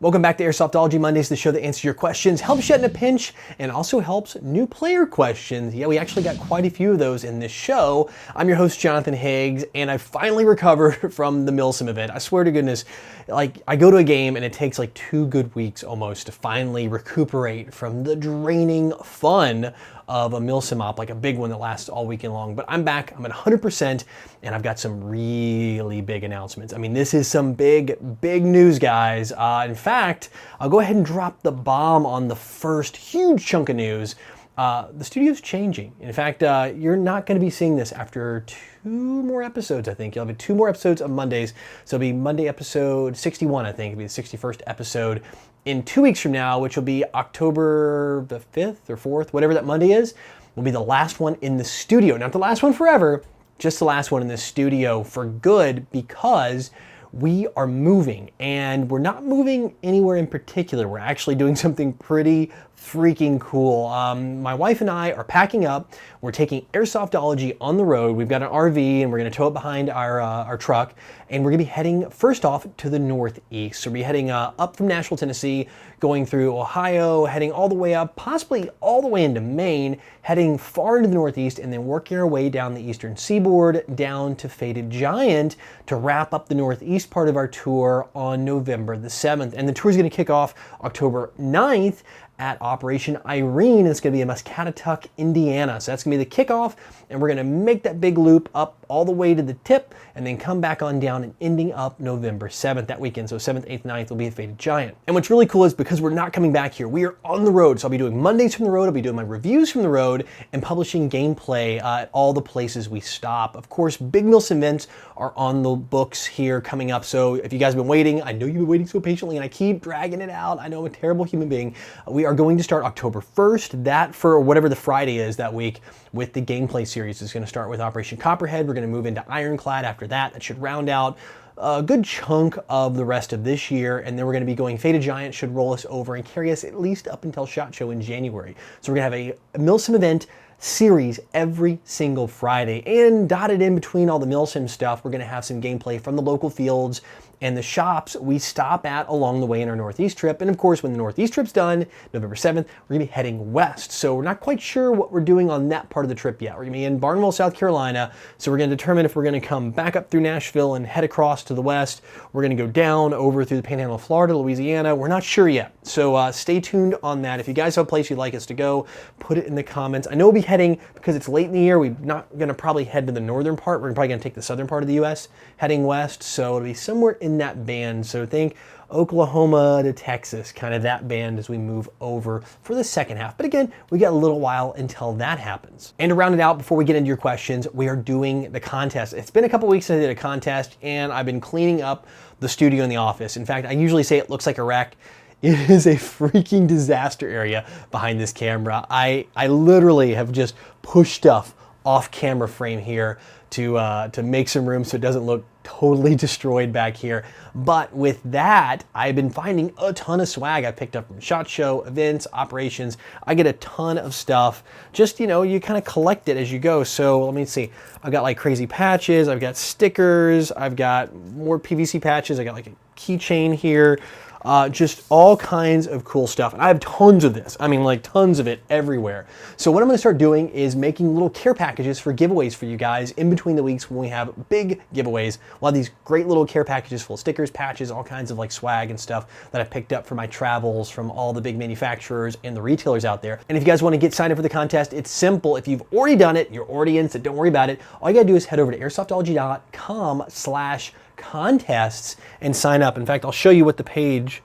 Welcome back to Airsoftology Mondays, the show that answers your questions, helps you out in a pinch, and also helps new player questions. Yeah, we actually got quite a few of those in this show. I'm your host, Jonathan Higgs, and I finally recovered from the Milsim event. I swear to goodness, like I go to a game and it takes like 2 good weeks almost to finally recuperate from the draining fun of a Milsim op, like a big one that lasts all weekend long. But I'm back, I'm at 100%, and I've got some really big announcements. I mean, this is some big news, guys. In fact, I'll go ahead and drop the bomb on the first huge chunk of news. The studio's changing. In fact, you're not going to be seeing this after 2 more episodes, I think. You'll have 2 more episodes of Mondays. So it'll be Monday episode 61, I think. It'll be the 61st episode in 2 weeks from now, which will be October the 5th or 4th, whatever that Monday is, will be the last one in the studio. Not the last one forever, just the last one in the studio for good, because we are moving, and we're not moving anywhere in particular. We're actually doing something pretty freaking cool. My wife and I are packing up. We're taking Airsoftology on the road. We've got an RV and we're gonna tow it behind our truck, and we're gonna be heading first off to the Northeast. So we'll be heading up from Nashville, Tennessee, going through Ohio, heading all the way up, possibly all the way into Maine, heading far into the Northeast, and then working our way down the eastern seaboard, down to Faded Giant to wrap up the Northeast part of our tour on November the 7th. And the tour is gonna kick off October 9th at Operation Irene. It's going to be in Muscatatuck, Indiana. So that's going to be the kickoff, and we're going to make that big loop up all the way to the tip and then come back on down and ending up November 7th that weekend. So 7th, 8th, 9th will be at Faded Giant. And what's really cool is because we're not coming back here, we are on the road. So I'll be doing Mondays from the road, I'll be doing my reviews from the road, and publishing gameplay at all the places we stop. Of course, big Milsim events are on the books here coming up. So if you guys have been waiting, I know you've been waiting so patiently and I keep dragging it out. I know I'm a terrible human being. We are going to start October 1st, that for whatever the Friday is that week, with the gameplay series. It's going to start with Operation Copperhead. We're going to move into Ironclad after that. That should round out a good chunk of the rest of this year, and then we're going to be going Faded Giant, should roll us over and carry us at least up until SHOT Show in January. So we're going to have a Milsim event series every single Friday, and dotted in between all the Milsim stuff, we're going to have some gameplay from the local fields and the shops we stop at along the way in our Northeast trip. And of course, when the Northeast trip's done, November 7th, we're gonna be heading west. So we're not quite sure what we're doing on that part of the trip yet. We're gonna be in Barnwell, South Carolina. So we're gonna determine if we're gonna come back up through Nashville and head across to the west. We're gonna go down over through the Panhandle of Florida, Louisiana. We're not sure yet. So stay tuned on that. If you guys have a place you'd like us to go, put it in the comments. I know we'll be heading, because it's late in the year, we're not gonna probably head to the northern part. We're probably gonna take the southern part of the US, heading west. So it'll be somewhere in that band. So think Oklahoma to Texas, kind of that band as we move over for the second half. But again, we got a little while until that happens. And to round it out, before we get into your questions, we are doing the contest. It's been a couple weeks since I did a contest, and I've been cleaning up the studio in the office. In fact, I usually say it looks like a wreck. It is a freaking disaster area behind this camera. I literally have just pushed stuff off camera frame here to make some room so it doesn't look totally destroyed back here. But with that, I've been finding a ton of swag I picked up from SHOT Show, events, operations. I get a ton of stuff. Just, you know, you kind of collect it as you go. So let me see. I've got like crazy patches. I've got stickers. I've got more PVC patches. I got like a keychain here. Just all kinds of cool stuff. And I have tons of this. I mean, like tons of it everywhere. So what I'm gonna start doing is making little care packages for giveaways for you guys in between the weeks when we have big giveaways. We'll have these great little care packages full of stickers, patches, all kinds of like swag and stuff that I picked up for my travels from all the big manufacturers and the retailers out there. And if you guys wanna get signed up for the contest, it's simple. If you've already done it, you're already in, so don't worry about it. All you gotta do is head over to airsoftology.com/contests and sign up. In fact, I'll show you what the page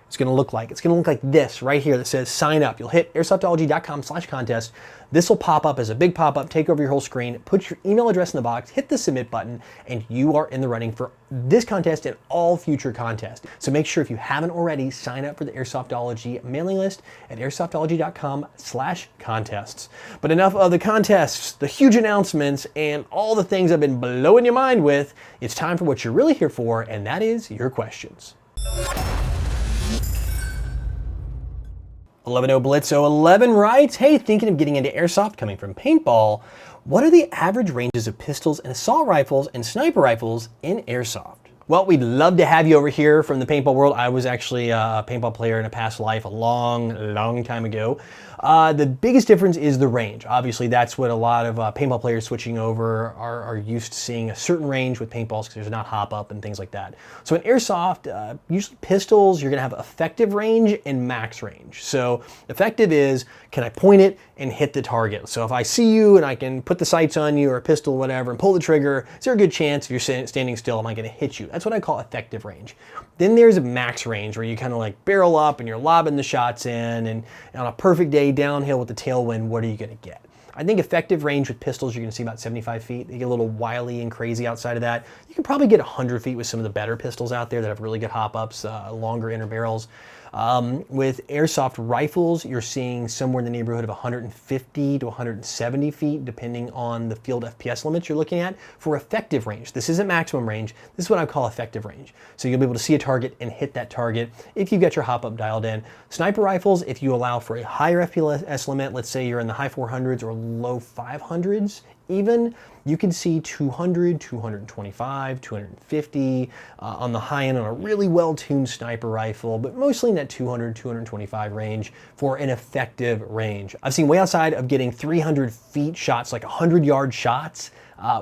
is going to look like. It's going to look like this right here that says sign up. You'll hit airsoftology.com/contest. This will pop up as a big pop-up, take over your whole screen, put your email address in the box, hit the submit button, and you are in the running for this contest and all future contests. So make sure if you haven't already, sign up for the Airsoftology mailing list at airsoftology.com/contests. But enough of the contests, the huge announcements, and all the things I've been blowing your mind with. It's time for what you're really here for, and that is your questions. 11-0 Blitzo 11 writes, hey, thinking of getting into airsoft coming from paintball, what are the average ranges of pistols and assault rifles and sniper rifles in airsoft? Well, we'd love to have you over here from the paintball world. I was actually a paintball player in a past life a long time ago. The biggest difference is the range. Obviously, that's what a lot of paintball players switching over are used to seeing, a certain range with paintballs because there's not hop up and things like that. So in Airsoft, usually pistols, you're gonna have effective range and max range. So effective is, can I point it and hit the target? So if I see you and I can put the sights on you or a pistol, whatever, and pull the trigger, is there a good chance if you're standing still, am I gonna hit you? That's what I call effective range. Then there's a max range where you kind of like barrel up and you're lobbing the shots in, and on a perfect day downhill with the tailwind, what are you gonna get? I think effective range with pistols, you're gonna see about 75 feet. They get a little wily and crazy outside of that. You can probably get 100 feet with some of the better pistols out there that have really good hop-ups, longer inner barrels. With airsoft rifles, you're seeing somewhere in the neighborhood of 150 to 170 feet, depending on the field FPS limits you're looking at for effective range. This isn't maximum range. This is what I call effective range. So you'll be able to see a target and hit that target if you've got your hop-up dialed in. Sniper rifles, if you allow for a higher FPS limit, let's say you're in the high 400s or low 500s, even, you can see 200, 225, 250 on the high end on a really well-tuned sniper rifle, but mostly in that 200, 225 range for an effective range. I've seen way outside of getting 300 feet shots, like 100-yard shots,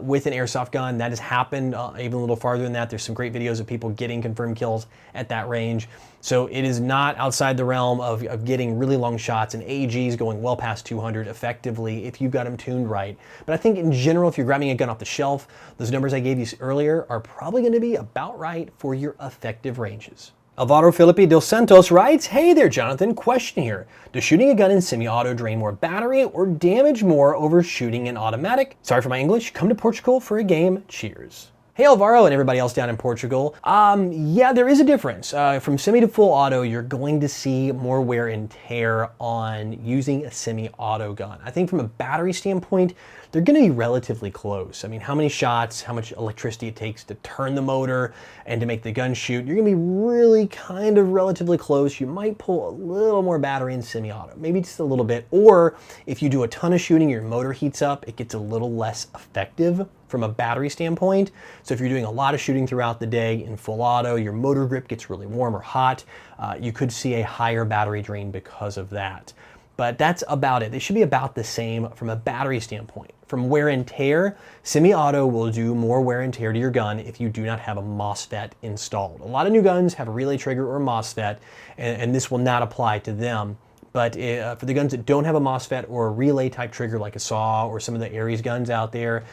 with an airsoft gun. That has happened even a little farther than that. There's some great videos of people getting confirmed kills at that range. So it is not outside the realm of getting really long shots and AEGs going well past 200 effectively if you've got them tuned right. But I think in general, if you're grabbing a gun off the shelf, those numbers I gave you earlier are probably going to be about right for your effective ranges. Alvaro Felipe dos Santos writes, hey there, Jonathan, question here. Does shooting a gun in semi-auto drain more battery or damage more over shooting in automatic? Sorry for my English. Come to Portugal for a game. Cheers. Hey Alvaro and everybody else down in Portugal. Yeah, there is a difference. From semi to full auto, you're going to see more wear and tear on using a semi-auto gun. I think from a battery standpoint, they're gonna be relatively close. I mean, how many shots, how much electricity it takes to turn the motor and to make the gun shoot, you're gonna be really kind of relatively close. You might pull a little more battery in semi-auto, maybe just a little bit. Or if you do a ton of shooting, your motor heats up, it gets a little less effective from a battery standpoint. So if you're doing a lot of shooting throughout the day in full auto, your motor grip gets really warm or hot, you could see a higher battery drain because of that. But that's about it. They should be about the same from a battery standpoint. From wear and tear, semi-auto will do more wear and tear to your gun if you do not have a MOSFET installed. A lot of new guns have a relay trigger or a MOSFET, and this will not apply to them. But for the guns that don't have a MOSFET or a relay type trigger like a SAW or some of the Ares guns out there,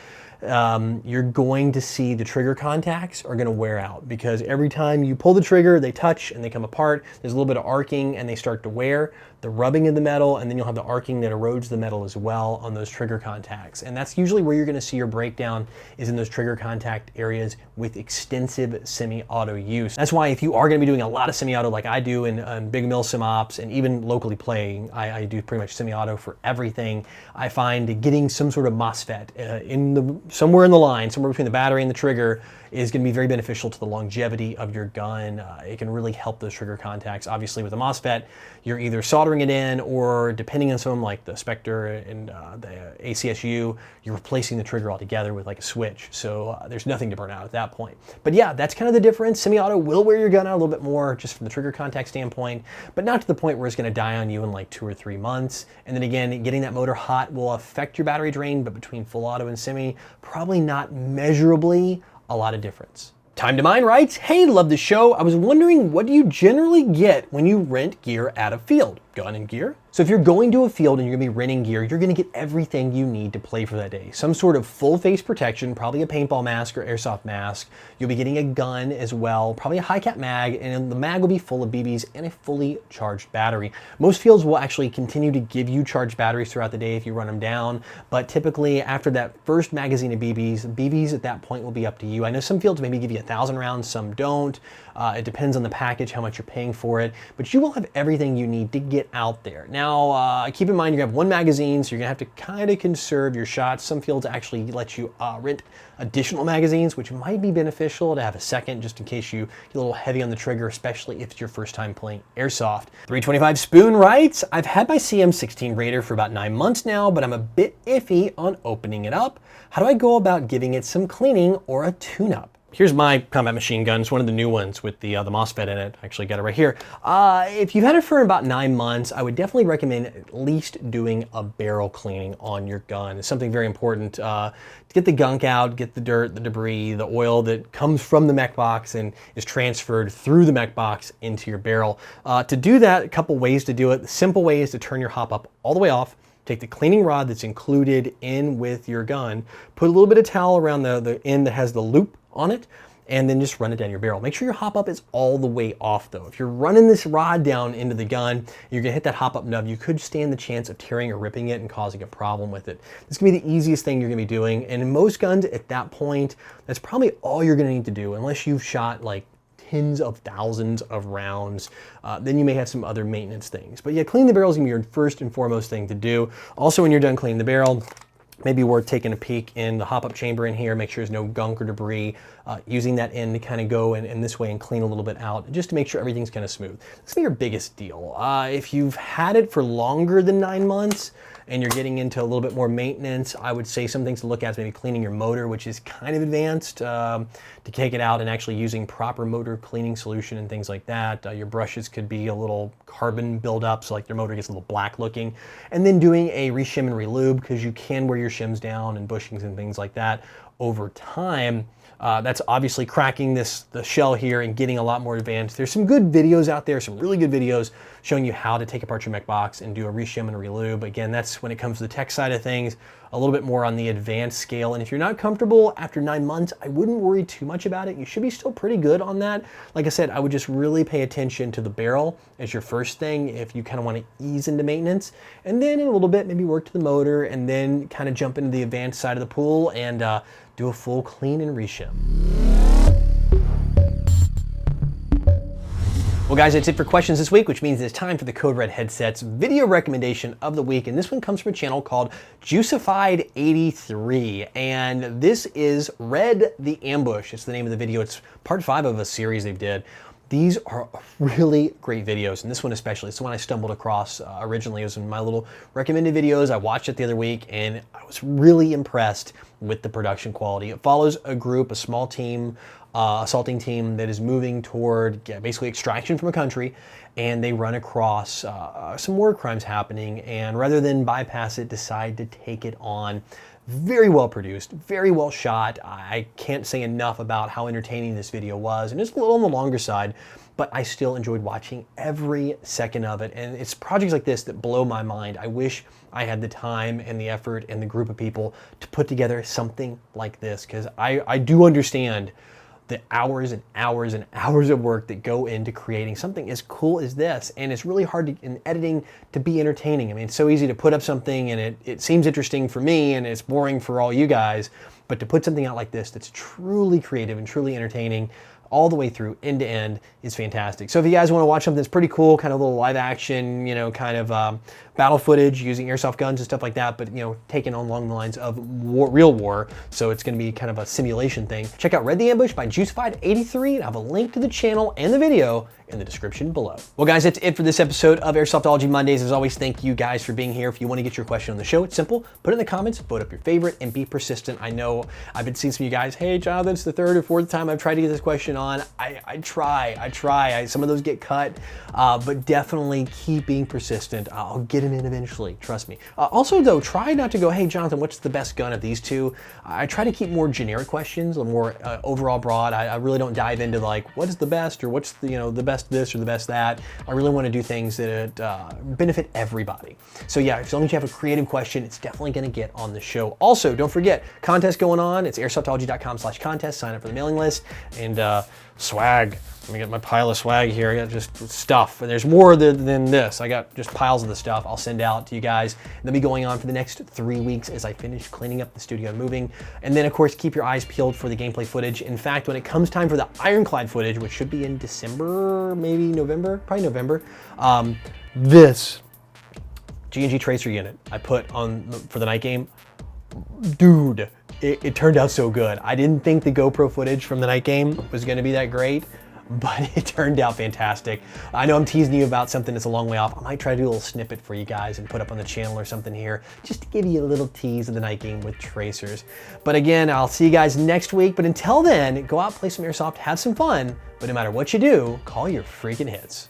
you're going to see the trigger contacts are going to wear out because every time you pull the trigger, they touch and they come apart. There's a little bit of arcing and they start to wear, the rubbing of the metal, and then you'll have the arcing that erodes the metal as well on those trigger contacts. And that's usually where you're going to see your breakdown is in those trigger contact areas with extensive semi-auto use. That's why if you are going to be doing a lot of semi-auto like I do in big mill sim ops and even locally playing, I do pretty much semi-auto for everything. I find getting some sort of MOSFET somewhere in the line, somewhere between the battery and the trigger, is going to be very beneficial to the longevity of your gun. It can really help those trigger contacts. Obviously with a MOSFET, you're either soldering it in or depending on some like the Spectre and the ACSU, you're replacing the trigger altogether with like a switch. So there's nothing to burn out at that point. But yeah, that's kind of the difference. Semi-auto will wear your gun out a little bit more just from the trigger contact standpoint, but not to the point where it's going to die on you in like 2 or 3 months. And then again, getting that motor hot will affect your battery drain, but between full auto and semi, probably not measurably a lot of difference. Time to Mine writes, hey, love the show. I was wondering, what do you generally get when you rent gear at a field? Gun and gear? So if you're going to a field and you're gonna be renting gear, you're gonna get everything you need to play for that day. Some sort of full face protection, probably a paintball mask or airsoft mask. You'll be getting a gun as well, probably a high cap mag, and the mag will be full of BBs and a fully charged battery. Most fields will actually continue to give you charged batteries throughout the day if you run them down, but typically after that first magazine of BBs at that point will be up to you. I know some fields maybe give you 1,000 rounds, some don't. It depends on the package, how much you're paying for it, but you will have everything you need to get out there. Now, keep in mind you're gonna have 1 magazine, so you're gonna have to kind of conserve your shots. Some fields actually let you rent additional magazines, which might be beneficial to have a second just in case you get a little heavy on the trigger, especially if it's your first time playing Airsoft. 325 Spoon writes, I've had my CM16 Raider for about 9 months now, but I'm a bit iffy on opening it up. How do I go about giving it some cleaning or a tune-up? Here's my combat machine gun. It's one of the new ones with the MOSFET in it. I actually got it right here. If you've had it for about 9 months, I would definitely recommend at least doing a barrel cleaning on your gun. It's something very important to get the gunk out, get the dirt, the debris, the oil that comes from the mech box and is transferred through the mech box into your barrel. To do that, a couple ways to do it. The simple way is to turn your hop up all the way off. Take the cleaning rod that's included in with your gun, put a little bit of towel around the end that has the loop on it, and then just run it down your barrel. Make sure your hop up is all the way off though. If you're running this rod down into the gun, you're gonna hit that hop up nub, you could stand the chance of tearing or ripping it and causing a problem with it. This can be the easiest thing you're gonna be doing, and in most guns at that point, that's probably all you're gonna need to do, unless you've shot like tens of thousands of rounds, then you may have some other maintenance things. But yeah, cleaning the barrel is gonna be your first and foremost thing to do. Also, when you're done cleaning the barrel, maybe worth taking a peek in the hop-up chamber in here, make sure there's no gunk or debris, using that end to kind of go in this way and clean a little bit out, just to make sure everything's kind of smooth. This is your biggest deal. If you've had it for longer than 9 months, and you're getting into a little bit more maintenance, I would say some things to look at is maybe cleaning your motor, which is kind of advanced, to take it out and actually using proper motor cleaning solution and things like that. Your brushes could be a little carbon buildup, so like your motor gets a little black looking. And then doing a reshim and relube, because you can wear your shims down and bushings and things like that over time. That's obviously cracking the shell here and getting a lot more advanced. There's some good videos out there, some really good videos showing you how to take apart your mech box and do a reshim and a relube. Again, that's when it comes to the tech side of things, a little bit more on the advanced scale. And if you're not comfortable after 9 months, I wouldn't worry too much about it. You should be still pretty good on that. Like I said, I would just really pay attention to the barrel as your first thing if you kind of want to ease into maintenance. And then in a little bit, maybe work to the motor and then kind of jump into the advanced side of the pool and do a full clean and reshim. Well guys, that's it for questions this week, which means it's time for the Code Red Headset's video recommendation of the week. And this one comes from a channel called Juicified83. And this is Red the Ambush. It's the name of the video. It's part 5 of a series they did. These are really great videos, and this one especially. It's the one I stumbled across originally. It was in my little recommended videos. I watched it the other week, and I was really impressed with the production quality. It follows a group, a small team, assaulting team that is moving toward basically extraction from a country, and they run across some war crimes happening, and rather than bypass it, decide to take it on. Very well produced, very well shot. I can't say enough about how entertaining this video was, and it's a little on the longer side, but I still enjoyed watching every second of it. And it's projects like this that blow my mind. I wish I had the time and the effort and the group of people to put together something like this, because I do understand the hours and hours and hours of work that go into creating something as cool as this. And it's really hard in editing to be entertaining. I mean, it's so easy to put up something and it seems interesting for me and it's boring for all you guys, but to put something out like this that's truly creative and truly entertaining all the way through, end to end, is fantastic. So if you guys want to watch something that's pretty cool, kind of a little live action, you know, kind of battle footage using airsoft guns and stuff like that, but, you know, taken along the lines of real war, so it's going to be kind of a simulation thing, check out Red the Ambush by Juicified83, and I have a link to the channel and the video in the description below. Well guys, that's it for this episode of Airsoftology Mondays. As always, thank you guys for being here. If you want to get your question on the show, it's simple. Put it in the comments, vote up your favorite, and be persistent. I know I've been seeing some of you guys, hey Jonathan, it's the 3rd or 4th time I've tried to get this question on. I try. Some of those get cut, but definitely keep being persistent. I'll get them in eventually, trust me. Also though, try not to go, hey Jonathan, what's the best gun of these two? I try to keep more generic questions, a little more overall broad. I really don't dive into like, what is the best, or what's the, you know, the best this or the best that. I really want to do things that benefit everybody. So yeah, as long as you have a creative question, it's definitely going to get on the show. Also, don't forget, contest going on. It's airsoftology.com/contest. Sign up for the mailing list, and swag. Let me get my pile of swag here. I got just stuff, and there's more than this. I got just piles of the stuff I'll send out to you guys. They'll be going on for the next 3 weeks as I finish cleaning up the studio and moving. And then of course, keep your eyes peeled for the gameplay footage. In fact, when it comes time for the Ironclad footage, which should be in December, maybe November, probably November, this G&G tracer unit I put on for the night game, dude, it turned out so good. I didn't think the GoPro footage from the night game was gonna be that great. but it turned out fantastic. I know I'm teasing you about something that's a long way off. I might try to do a little snippet for you guys and put up on the channel or something here, just to give you a little tease of the night game with tracers. But again, I'll see you guys next week. But until then, go out, play some Airsoft, have some fun. But no matter what you do, call your freaking hits.